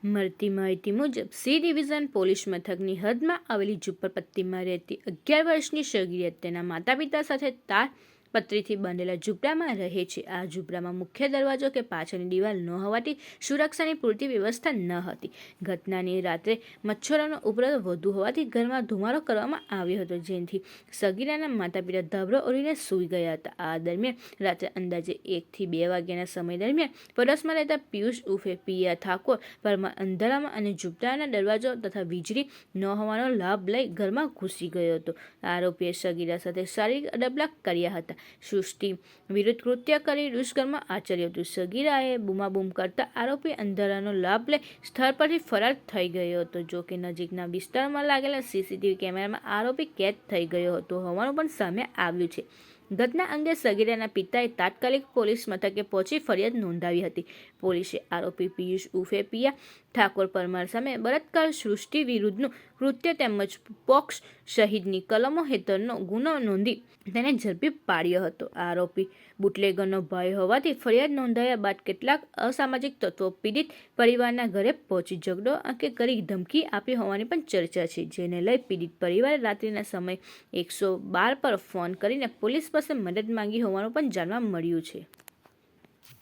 મળતી માહિતી મુજબ સી ડિવિઝન પોલીસ મથકની હદમાં આવેલી ઝૂંપડપટ્ટીમાં રહેતી 11 વર્ષની સગીર તેના માતા પિતા સાથે તાર પત્રીથી બાંધેલા ઝૂંપડામાં રહે છે. આ ઝૂંપડામાં મુખ્ય દરવાજો કે પાછળની દિવાલ ન હોવાથી સુરક્ષાની પૂરતી વ્યવસ્થા ન હતી. ઘટનાની રાત્રે મચ્છરોનો ઉપદ્રવ વધુ હોવાથી ઘરમાં ધુમાડો કરવામાં આવ્યો હતો, જેથી સગીરાના માતા પિતા ધાબળો ઓઢીને સૂઈ ગયા હતા. આ દરમિયાન રાત્રે અંદાજે 1 થી 2 વાગ્યાના સમય દરમિયાન પડોશમાં રહેતા પિયુષ ઉર્ફે પિયા ઠાકોર પરમાર અંધારામાં અને ઝૂંપડાના દરવાજો તથા વીજળી ન હોવાનો લાભ લઈ ઘરમાં ઘૂસી ગયો હતો. આરોપીએ સગીરા સાથે શારીરિક અડપલા કર્યા હતા. સૃષ્ટિ વિરુદ્ધ કૃત્ય કરી દુષ્કર્મ આચર્યું હતું. સગીરાએ બૂમાબૂમ કરતા આરોપી અંધારાનો લાભ લઈ સ્થળ પરથી ફરાર થઈ ગયો હતો. જો કે નજીકના વિસ્તારમાં લાગેલા સીસીટીવી કેમેરામાં આરોપી કેદ થઈ ગયો હતો હોવાનું પણ સામે આવ્યું છે. ઘટના અંગે સગીરાના પિતાએ તાત્કાલિક પોલીસ મથકે પહોંચી ફરિયાદ નોંધાવી હતી. પોલીસે આરોપી પિયુષ ઉર્ફે પિયા ઠાકોર પરમાર સામે બળાત્કાર, સૃષ્ટિ વિરુદ્ધનું કૃત્ય તેમજ પોક્સ સહિતની કલમો હેઠળનો ગુનો નોંધી તેને ઝડપી પાડ્યો હતો. આરોપી બુટલેગરનો ભાઈ હોવાથી ફરિયાદ નોંધાયા બાદ કેટલાક અસામાજિક તત્વો પીડિત પરિવારના ઘરે પહોંચી ઝઘડો અંગે કરી ધમકી આપી હોવાની પણ ચર્ચા છે, જેને લઈ પીડિત પરિવારે રાત્રિના સમયે 112 પર ફોન કરીને પોલીસ પાસે મદદ માંગી હોવાનું પણ જાણવા મળ્યું છે.